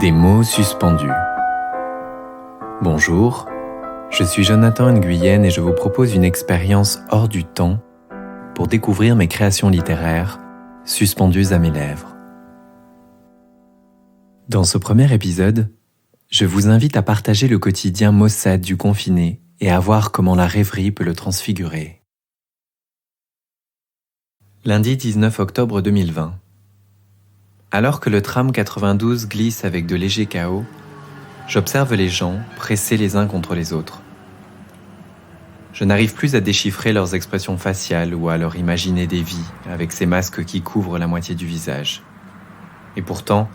Des mots suspendus. Bonjour, je suis Jonathan Nguyen et je vous propose une expérience hors du temps pour découvrir mes créations littéraires suspendues à mes lèvres. Dans ce premier épisode, je vous invite à partager le quotidien maussade du confiné et à voir comment la rêverie peut le transfigurer. Lundi 19 octobre 2020. Alors que le tram 92 glisse avec de légers chaos, j'observe les gens pressés les uns contre les autres. Je n'arrive plus à déchiffrer leurs expressions faciales ou à leur imaginer des vies avec ces masques qui couvrent la moitié du visage. Et pourtant,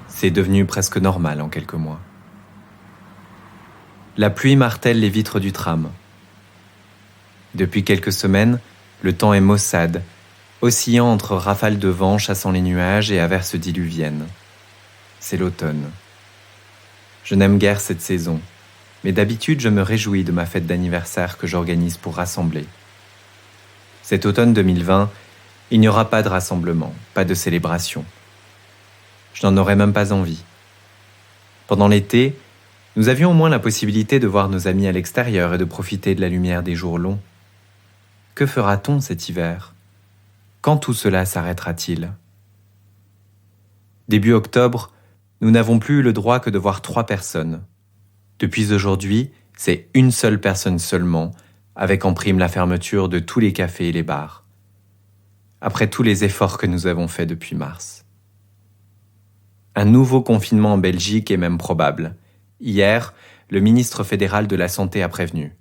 c'est devenu presque normal en quelques mois. La pluie martèle les vitres du tram. Depuis quelques semaines, le temps est maussade, oscillant entre rafales de vent chassant les nuages et averses diluviennes. C'est l'automne. Je n'aime guère cette saison, mais d'habitude je me réjouis de ma fête d'anniversaire que j'organise pour rassembler. Cet automne 2020, il n'y aura pas de rassemblement, pas de célébration. Je n'en aurais même pas envie. Pendant l'été, nous avions au moins la possibilité de voir nos amis à l'extérieur et de profiter de la lumière des jours longs. Que fera-t-on cet hiver ? Quand tout cela s'arrêtera-t-il ? Début octobre, nous n'avons plus eu le droit que de voir 3 personnes. Depuis aujourd'hui, c'est une seule personne seulement, avec en prime la fermeture de tous les cafés et les bars. Après tous les efforts que nous avons faits depuis mars. Un nouveau confinement en Belgique est même probable. Hier, le ministre fédéral de la Santé a prévenu.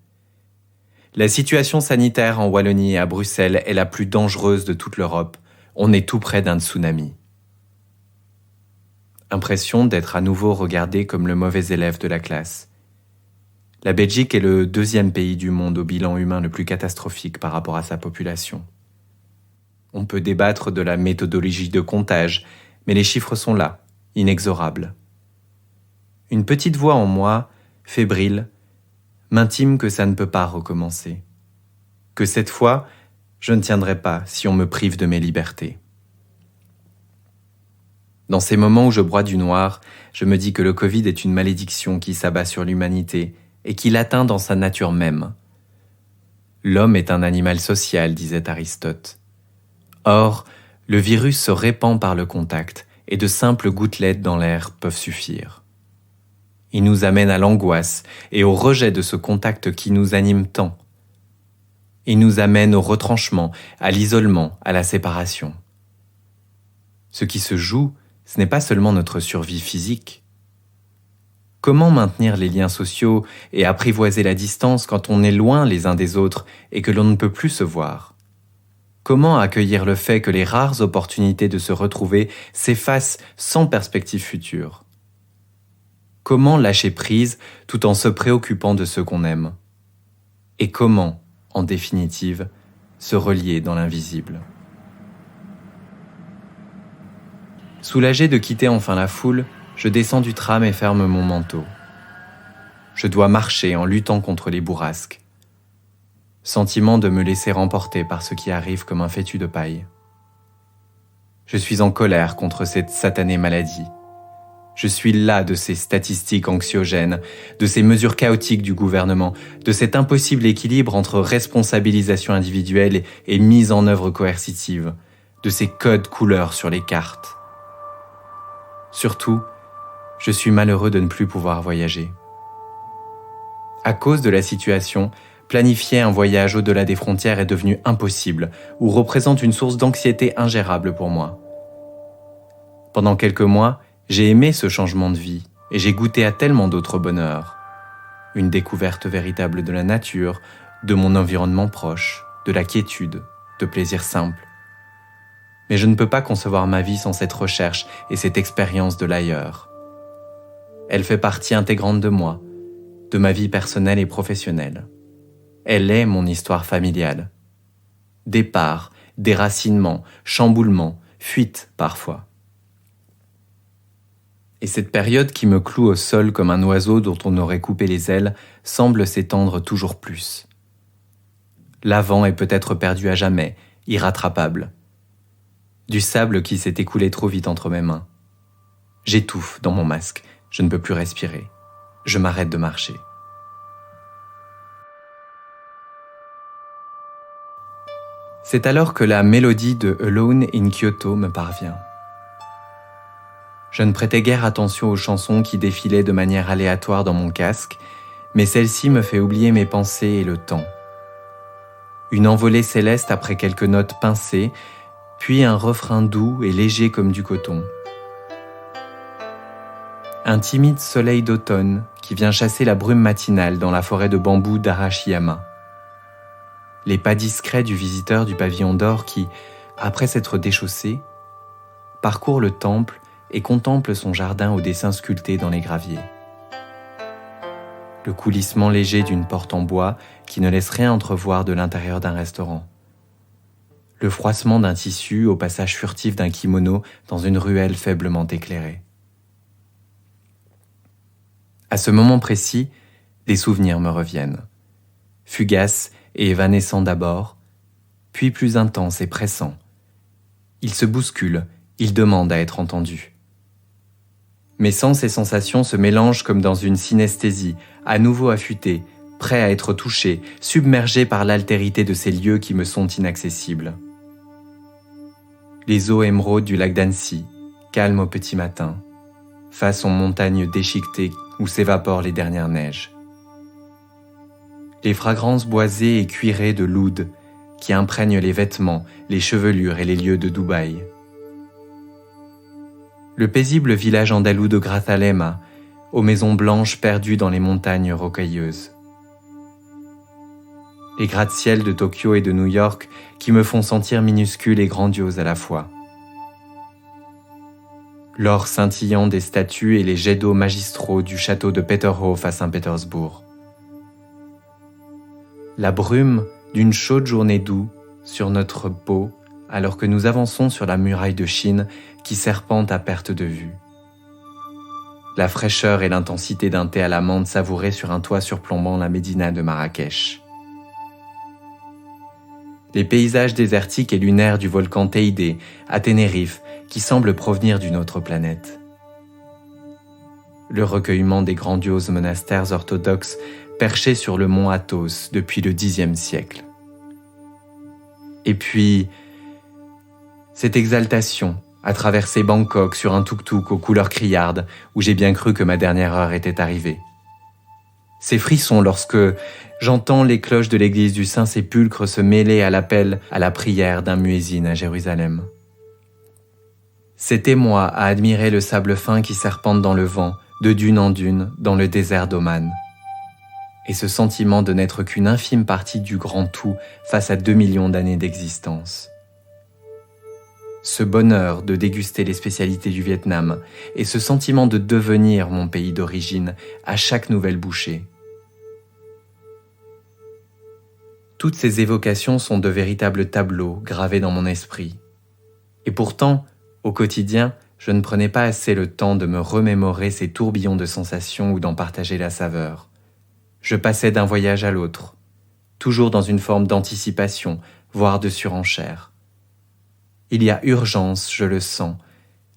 La situation sanitaire en Wallonie et à Bruxelles est la plus dangereuse de toute l'Europe. On est tout près d'un tsunami. Impression d'être à nouveau regardé comme le mauvais élève de la classe. La Belgique est le 2e pays du monde au bilan humain le plus catastrophique par rapport à sa population. On peut débattre de la méthodologie de comptage, mais les chiffres sont là, inexorables. Une petite voix en moi, fébrile, m'intime que ça ne peut pas recommencer. Que cette fois, je ne tiendrai pas si on me prive de mes libertés. Dans ces moments où je broie du noir, je me dis que le Covid est une malédiction qui s'abat sur l'humanité et qui l'atteint dans sa nature même. L'homme est un animal social, disait Aristote. Or, le virus se répand par le contact et de simples gouttelettes dans l'air peuvent suffire. Il nous amène à l'angoisse et au rejet de ce contact qui nous anime tant. Il nous amène au retranchement, à l'isolement, à la séparation. Ce qui se joue, ce n'est pas seulement notre survie physique. Comment maintenir les liens sociaux et apprivoiser la distance quand on est loin les uns des autres et que l'on ne peut plus se voir ? Comment accueillir le fait que les rares opportunités de se retrouver s'effacent sans perspective future ? Comment lâcher prise tout en se préoccupant de ceux qu'on aime ? Et comment, en définitive, se relier dans l'invisible ? Soulagé de quitter enfin la foule, je descends du tram et ferme mon manteau. Je dois marcher en luttant contre les bourrasques. Sentiment de me laisser emporter par ce qui arrive comme un fétu de paille. Je suis en colère contre cette satanée maladie. Je suis las de ces statistiques anxiogènes, de ces mesures chaotiques du gouvernement, de cet impossible équilibre entre responsabilisation individuelle et mise en œuvre coercitive, de ces codes couleurs sur les cartes. Surtout, je suis malheureux de ne plus pouvoir voyager. À cause de la situation, planifier un voyage au-delà des frontières est devenu impossible ou représente une source d'anxiété ingérable pour moi. Pendant quelques mois, j'ai aimé ce changement de vie et j'ai goûté à tellement d'autres bonheurs. Une découverte véritable de la nature, de mon environnement proche, de la quiétude, de plaisirs simples. Mais je ne peux pas concevoir ma vie sans cette recherche et cette expérience de l'ailleurs. Elle fait partie intégrante de moi, de ma vie personnelle et professionnelle. Elle est mon histoire familiale. Départ, déracinement, chamboulement, fuite parfois. Et cette période qui me cloue au sol comme un oiseau dont on aurait coupé les ailes semble s'étendre toujours plus. L'avant est peut-être perdu à jamais, irrattrapable. Du sable qui s'est écoulé trop vite entre mes mains. J'étouffe dans mon masque, je ne peux plus respirer. Je m'arrête de marcher. C'est alors que la mélodie de Alone in Kyoto me parvient. Je ne prêtais guère attention aux chansons qui défilaient de manière aléatoire dans mon casque, mais celle-ci me fait oublier mes pensées et le temps. Une envolée céleste après quelques notes pincées, puis un refrain doux et léger comme du coton. Un timide soleil d'automne qui vient chasser la brume matinale dans la forêt de bambous d'Arashiyama. Les pas discrets du visiteur du pavillon d'or qui, après s'être déchaussé, parcourt le temple et contemple son jardin aux dessins sculptés dans les graviers. Le coulissement léger d'une porte en bois qui ne laisse rien entrevoir de l'intérieur d'un restaurant. Le froissement d'un tissu au passage furtif d'un kimono dans une ruelle faiblement éclairée. À ce moment précis, des souvenirs me reviennent, fugaces et évanescents d'abord, puis plus intenses et pressants. Ils se bousculent, ils demandent à être entendus. Mes sens et sensations se mélangent comme dans une synesthésie, à nouveau affûtés, prêts à être touchés, submergés par l'altérité de ces lieux qui me sont inaccessibles. Les eaux émeraudes du lac d'Annecy, calmes au petit matin, face aux montagnes déchiquetées où s'évaporent les dernières neiges. Les fragrances boisées et cuirées de l'oud qui imprègnent les vêtements, les chevelures et les lieux de Dubaï. Le paisible village andalou de Grazalema, aux maisons blanches perdues dans les montagnes rocailleuses. Les gratte-ciels de Tokyo et de New York qui me font sentir minuscule et grandiose à la fois. L'or scintillant des statues et les jets d'eau magistraux du château de Peterhof à Saint-Pétersbourg. La brume d'une chaude journée d'août sur notre peau alors que nous avançons sur la muraille de Chine qui serpente à perte de vue. La fraîcheur et l'intensité d'un thé à la menthe savouré sur un toit surplombant la médina de Marrakech. Les paysages désertiques et lunaires du volcan Teide à Tenerife qui semblent provenir d'une autre planète. Le recueillement des grandioses monastères orthodoxes perchés sur le mont Athos depuis le Xe siècle. Et puis, cette exaltation à traverser Bangkok sur un tuk-tuk aux couleurs criardes où j'ai bien cru que ma dernière heure était arrivée. Ces frissons lorsque j'entends les cloches de l'église du Saint-Sépulcre se mêler à l'appel à la prière d'un muezzin à Jérusalem. C'était moi à admirer le sable fin qui serpente dans le vent, de dune en dune, dans le désert d'Oman. Et ce sentiment de n'être qu'une infime partie du grand tout face à 2 millions d'années d'existence. Ce bonheur de déguster les spécialités du Vietnam et ce sentiment de devenir mon pays d'origine à chaque nouvelle bouchée. Toutes ces évocations sont de véritables tableaux gravés dans mon esprit. Et pourtant, au quotidien, je ne prenais pas assez le temps de me remémorer ces tourbillons de sensations ou d'en partager la saveur. Je passais d'un voyage à l'autre, toujours dans une forme d'anticipation, voire de surenchère. Il y a urgence, je le sens,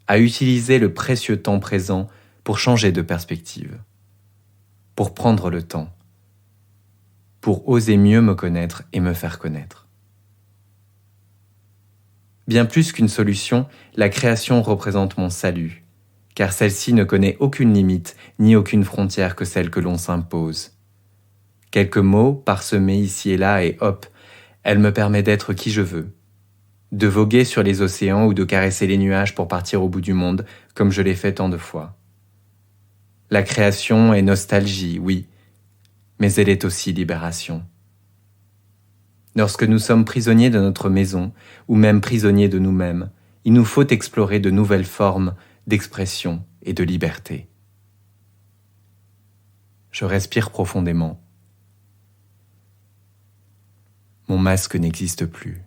à utiliser le précieux temps présent pour changer de perspective, pour prendre le temps, pour oser mieux me connaître et me faire connaître. Bien plus qu'une solution, la création représente mon salut, car celle-ci ne connaît aucune limite ni aucune frontière que celle que l'on s'impose. Quelques mots parsemés ici et là et hop, elle me permet d'être qui je veux, de voguer sur les océans ou de caresser les nuages pour partir au bout du monde, comme je l'ai fait tant de fois. La création est nostalgie, oui, mais elle est aussi libération. Lorsque nous sommes prisonniers de notre maison, ou même prisonniers de nous-mêmes, il nous faut explorer de nouvelles formes d'expression et de liberté. Je respire profondément. Mon masque n'existe plus.